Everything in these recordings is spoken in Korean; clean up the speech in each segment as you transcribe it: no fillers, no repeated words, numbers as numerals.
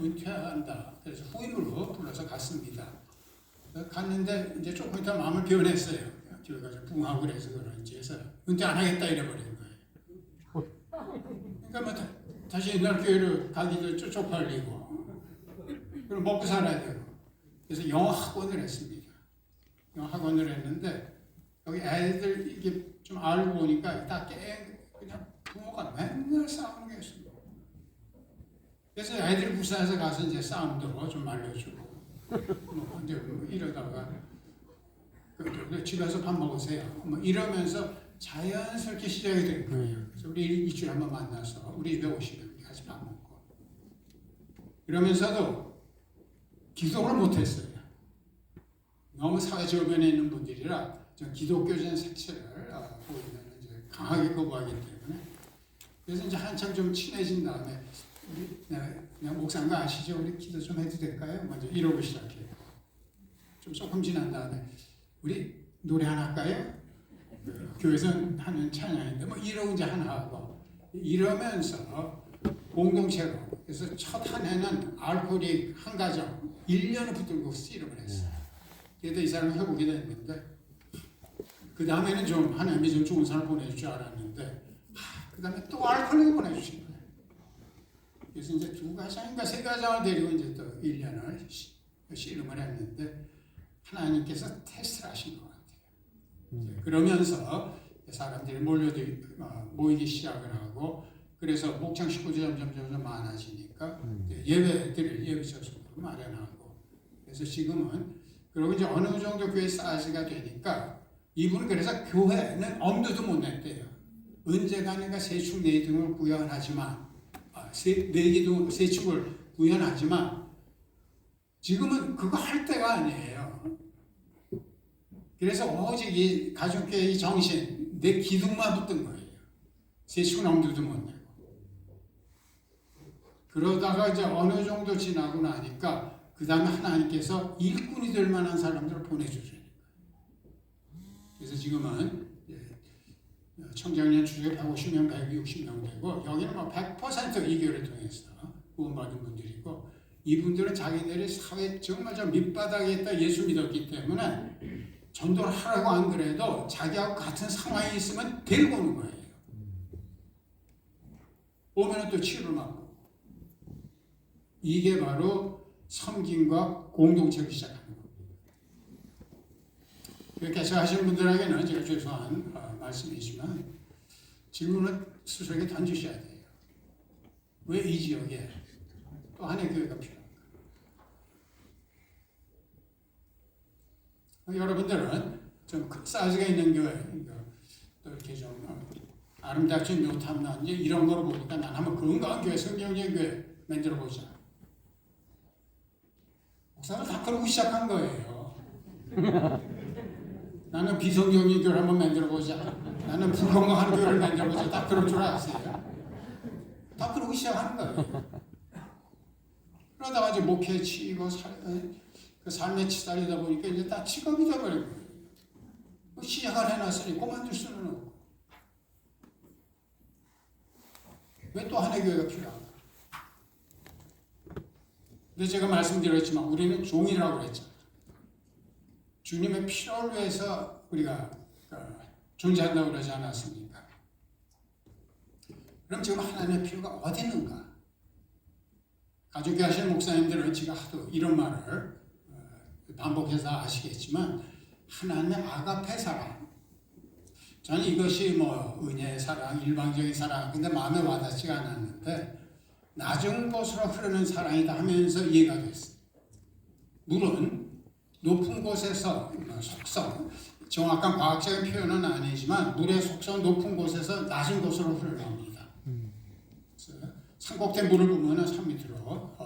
은퇴한다. 그래서 후임으로 불러서 갔습니다. 갔는데 이제 조금 있다 마음을 변했어요. 교회 가서 부흥하고 그래서 그런지 해서 은퇴 안 하겠다 이래버린 거예요. 그러니까 뭐 다시 옛날 교회로 가기도 쪽팔리고 그리고 먹고 살아야 되고 그래서 영어 학원을 했습니다. 영어 학원을 했는데 여기 애들 이게 좀 알고 보니까 다 그냥 부모가 맨날 싸우는 게 있습니다. 그래서 애들이 부산에서 가서 이제 싸움도 좀 알려주고 뭐 이제 뭐 이러다가 집에서 밥 먹으세요. 뭐 이러면서 자연스럽게 시작이 된 거예요. 그래서 우리 일주일에 한번 만나서 우리 집에 오시면 같이 밥 먹고 이러면서도 기도를 못했어요. 너무 사회저변에 있는 분들이라 기독교적인 색채를 보이면 이제 강하게 거부하기 때문에 그래서 이제 한참 좀 친해진 다음에 내가 목사님 아시죠? 우리 기도 좀 해도 될까요? 먼저 이러고 시작해요. 좀 조금 지난 다음에 우리 노래 하나 할까요? 교회에서 하는 찬양인데 뭐 이러고 이제 하나 하고 이러면서 공동체로 그래서 첫 한 해는 알코올릭 한 가정 1년을 붙들고 씨름을 했어요. 그래도 이 사람은 회복이 됐는데 그 다음에는 좀 하나님이 좀 좋은 사람을 보내줄 줄 알았는데 그 다음에 또 알코올릭을 보내주신 거예요. 그래서 이제 2가정인가 3가정을 데리고 이제 또 1년을 씨름을 했는데 하나님께서 테스트를 하신 것 같아요. 그러면서 사람들이 모이기 시작을 하고 그래서 목장 식구들이 점점 많아지니까 예배소를 마련하고 그래서 지금은 그리고 이제 어느 정도 교회 사이즈가 되니까 이분은 그래서 교회는 엄두도 못 냈대요. 언제가 내가 세축 네 등을 구현하지만 세축을 구현하지만 지금은 그거 할 때가 아니에요. 그래서 오직 이 가족계의 정신, 내 기둥만 붙든 거예요. 세축은 엄두도 못 내고. 그러다가 이제 어느 정도 지나고 나니까 그 다음에 하나님께서 일꾼이 될 만한 사람들을 보내주시니까. 그래서 지금은 청장년 주에 150명, 160명 되고 여기는 뭐 100% 이 교회를 통해서 구원받은 분들이고 이분들은 자기들이 사회 정말 저 밑바닥에 있다 예수 믿었기 때문에 전도를 하라고 안 그래도 자기하고 같은 상황에 있으면 데리고 오는 거예요. 오면 또 치료를 받고 이게 바로 섬김과 공동체를 시작하는 겁니다. 그렇게 하시는 분들에게는 제가 죄송한 말씀이지만 질문을 스스로에게 던지셔야 돼요. 왜 이 지역에 또 하나의 교회가 필요한가? 여러분들은 좀 사이즈가 있는 교회, 또 이렇게 좀 아름답지 못하면 이제 이런 거로 보니까 난 한번 건강한 교회, 성경적인 교회 만들어 보자. 목사는 다 그러고 시작한 거예요. 나는 비성경적인 교회를 한번 만들어 보자. 나는 불건강한 교회를 만들어 보자. 다 그럴 줄 아세요? 다 그러고 시작하는 거예요. 그러다가 이제 목회에 치이고 그 삶에 치달리다 보니까 이제 다 직업이 되어버린 거예요. 시작을 해놨으니 그만둘 수는 없고. 왜 또 하나의 교회가 필요한가? 근데 제가 말씀드렸지만 우리는 종이라고 그랬잖아요. 주님의 필요를 위해서 우리가 존재한다고 그러지 않았습니까? 그럼 지금 하나님의 필요가 어디 있는가? 가족교회 하시는 목사님들은 제가 하도 이런 말을 반복해서 아시겠지만 하나님의 아가페 사랑. 저는 이것이 뭐 은혜의 사랑, 일방적인 사랑, 근데 마음에 와닿지가 않았는데 낮은 곳으로 흐르는 사랑이다 하면서 이해가 됐어요. 물은 높은 곳에서 속성, 정확한 과학적인 표현은 아니지만 물의 속성 높은 곳에서 낮은 곳으로 흘러갑니다. 산꼭대 물을 보면 산 밑으로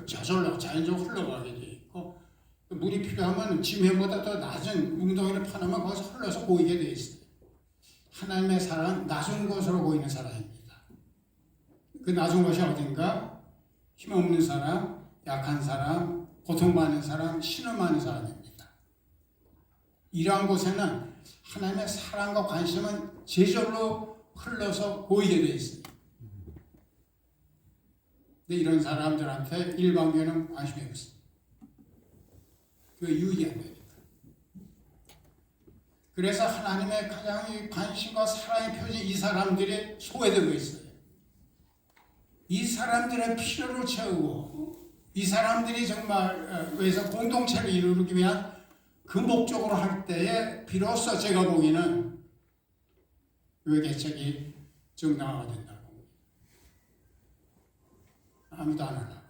저절로 자연적으로 흘러가게 돼 있고 물이 필요하면 지면보다 더 낮은 웅덩이를 파놓으면 거기서 흘러서 보이게 돼 있어요. 하나님의 사랑은 낮은 곳으로 보이는 사랑입니다. 그 낮은 곳이 어딘가? 힘없는 사람, 약한 사람, 고통받는 사람, 신음하는 사람입니다. 이러한 곳에는 하나님의 사랑과 관심은 제절로 흘러서 보이게 돼 있어요. 근데 이런 사람들한테 일반교회는 관심이 없어. 그게 유익이 안 되니까. 그래서 하나님의 가장 관심과 사랑의 표지 이 사람들이 소외되고 있어요. 이 사람들의 필요를 채우고 이 사람들이 정말 위해서 공동체를 이루기 위한 그 목적으로 할 때에 비로소 제가 보기에는 외개척이 정당화가 된다고 봅니다. 아무도 안 하려고.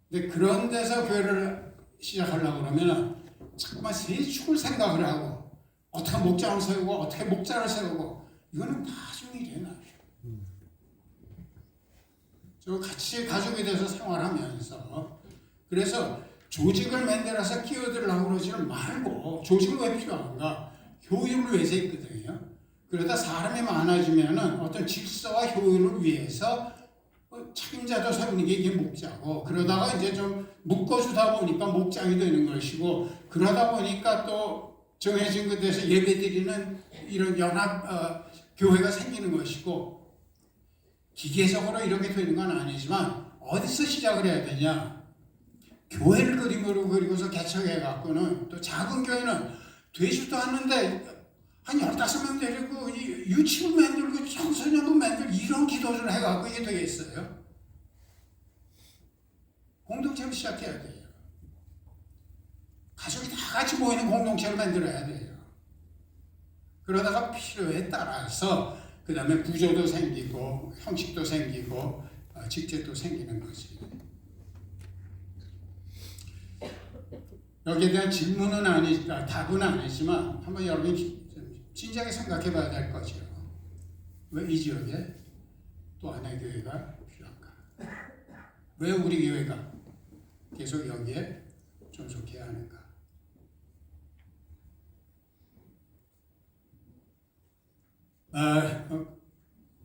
근데 그런 데서 교회를 시작하려고 그러면 자꾸만 새 축을 생각을 하고 어떻게 목장을 세우고 어떻게 목자를 세우고 이거는 나중에 일어나요. 저 같이 가족이 돼서 생활하면서 그래서 조직을 만들어서 끼어들려고 그러지는 말고 조직은 왜 필요한가? 효율을 위해서 있거든요. 그러다 사람이 많아지면은 어떤 질서와 효율을 위해서 책임자도 세우는 게 이게 목자고 그러다가 이제 좀 묶어주다 보니까 목장이 되는 것이고 그러다 보니까 또 정해진 곳에서 예배드리는 이런 연합 교회가 생기는 것이고 기계적으로 이렇게 되는 건 아니지만 어디서 시작을 해야 되냐? 교회를 그림으로 그리고서 개척해 갖고는 또 작은 교회는 되지도 않는데 한 15명 데리고 유치부 만들고 청소년부 만들고 이런 기도를 해갖고 이게 되겠어요? 공동체를 시작해야 돼요. 가족이 다 같이 모이는 공동체를 만들어야 돼요. 그러다가 필요에 따라서 그 다음에 구조도 생기고 형식도 생기고 직제도 생기는 거지. 여기에 대한 질문은 답은 아니지만 한번 여러분이 진지하게 생각해 봐야 될 거죠. 왜 이 지역에 또 하나의 교회가 필요한가? 왜 우리 교회가 계속 여기에 존속해야 하는가?